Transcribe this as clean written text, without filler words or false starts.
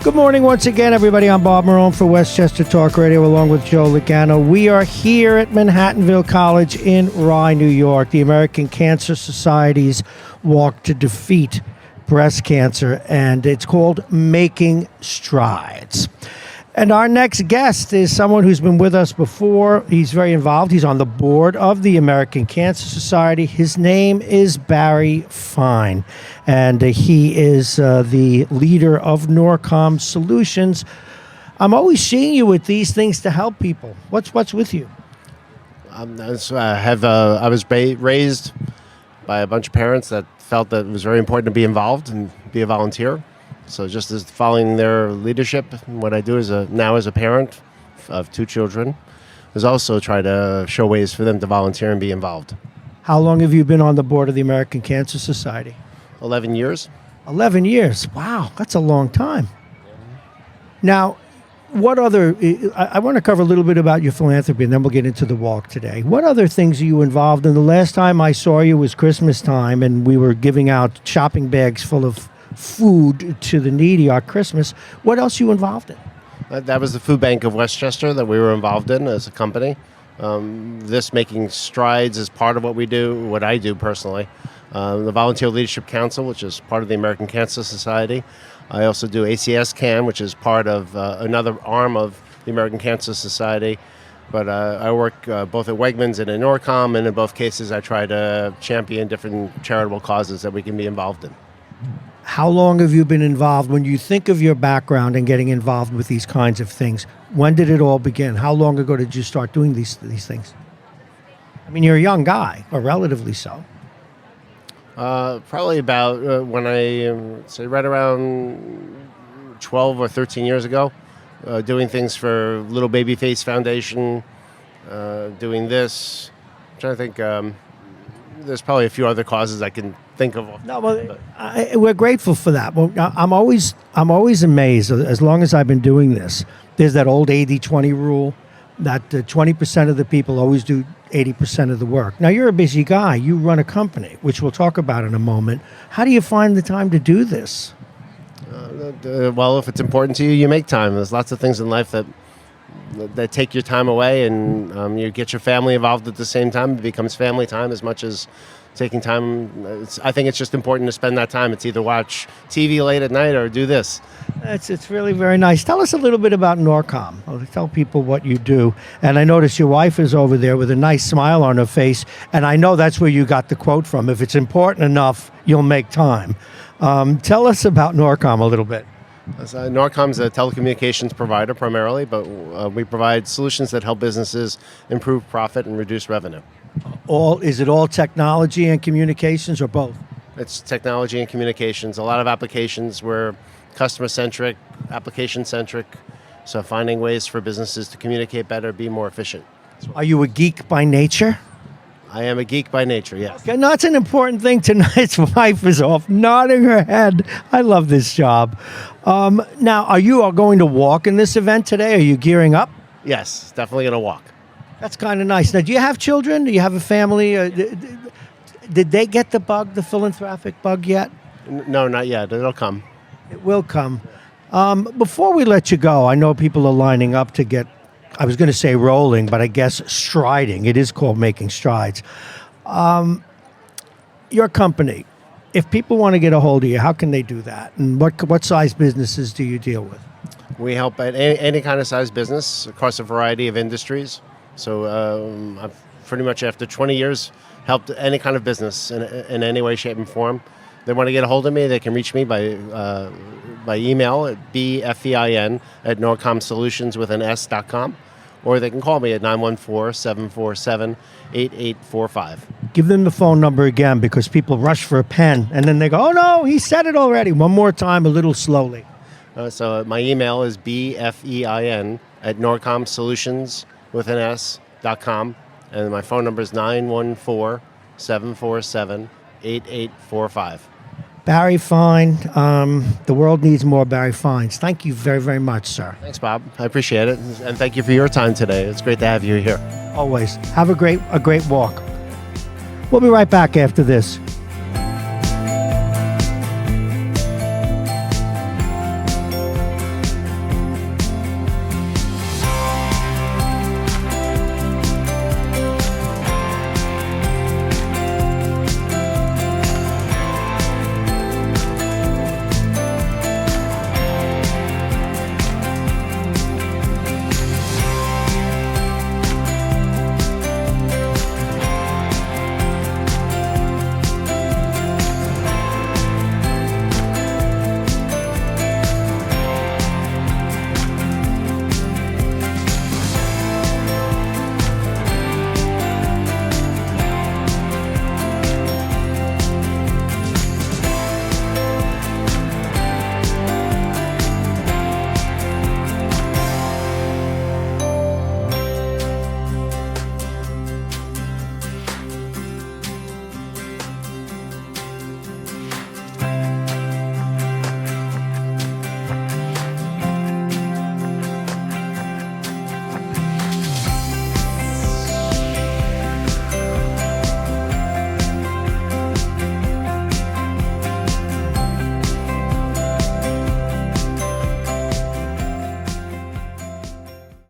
Good morning once again, everybody. I'm Bob Marone for Westchester Talk Radio along with Joe Logano. We are here at Manhattanville College in Rye, New York, the American Cancer Society's walk to defeat breast cancer, and it's called Making Strides. And our next guest is someone who's been with us before. He's very involved. He's on the board of the American Cancer Society. His name is Barry Fein, and he is the leader of Norcom Solutions. I'm always seeing you with these things to help people. What's with you? I was raised by a bunch of parents that felt that it was very important to be involved and be a volunteer. So just as following their leadership, what I do now as a parent of two children is also try to show ways for them to volunteer and be involved. How long have you been on the board of the American Cancer Society? 11 years. 11 years. Wow, that's a long time. Now, I want to cover a little bit about your philanthropy, and then we'll get into the walk today. What other things are you involved in? The last time I saw you was Christmas time, and we were giving out shopping bags full of food to the needy on Christmas. What else are you involved in? That was the Food Bank of Westchester that we were involved in as a company. This Making Strides is part of what we do, what I do personally. The Volunteer Leadership Council, which is part of the American Cancer Society. I also do ACS CAN, which is part of another arm of the American Cancer Society. But I work both at Wegmans and at Norcom, and in both cases I try to champion different charitable causes that we can be involved in. How long have you been involved? When you think of your background and getting involved with these kinds of things, when did it all begin? How long ago did you start doing these things? I mean, you're a young guy, or relatively so. Probably about when I say right around 12 or 13 years ago, doing things for Little Babyface Foundation, doing this. I'm trying to think. There's probably a few other causes I can think of. No, well, we're grateful for that. Well, I'm always amazed. As long as I've been doing this, there's that old 80-20 rule that 20% of the people always do 80% of the work. Now, you're a busy guy. You run a company, which we'll talk about in a moment. How do you find the time to do this? Well, if it's important to you, you make time. There's lots of things in life that take your time away, and you get your family involved at the same time. It becomes family time as much as taking time. I think it's just important to spend that time. It's either watch TV late at night or do this. It's really very nice. Tell us a little bit about Norcom. Tell people what you do. And I notice your wife is over there with a nice smile on her face, and I know that's where you got the quote from. If it's important enough, you'll make time. Tell us about Norcom a little bit. Norcom's a telecommunications provider primarily, but we provide solutions that help businesses improve profit and reduce revenue. Is it all technology and communications, or both? It's technology and communications. A lot of applications were customer-centric, application-centric, so finding ways for businesses to communicate better, be more efficient. Are you a geek by nature? I am a geek by nature, yes. Okay, no, that's an important thing. Tonight's wife is off nodding her head. I love this job. Now, are you going to walk in this event today? Are you gearing up? Yes, definitely going to walk. That's kind of nice. Now, do you have children? Do you have a family? Did they get the philanthropic bug yet? No, not yet. It'll come. It will come. Before we let you go, I know people are lining up to get, I was going to say rolling, but I guess striding. It is called Making Strides. Your company, if people want to get a hold of you, how can they do that? And what size businesses do you deal with? We help at any kind of size business across a variety of industries. So I've pretty much, after 20 years, helped any kind of business in any way, shape, and form. They want to get a hold of me, they can reach me by email at bfein@norcomsolutions.com, or they can call me at 914-747-8845. Give them the phone number again, because people rush for a pen, and then they go, oh no, he said it already. One more time, a little slowly. So my email is bfein@norcomsolutions.com, and my phone number is 914-747-8845. Barry Fein, the world needs more Barry Feins. Thank you very, very much, sir. Thanks, Bob. I appreciate it, and thank you for your time today. It's great to have you here. Always. Have a great walk. We'll be right back after this.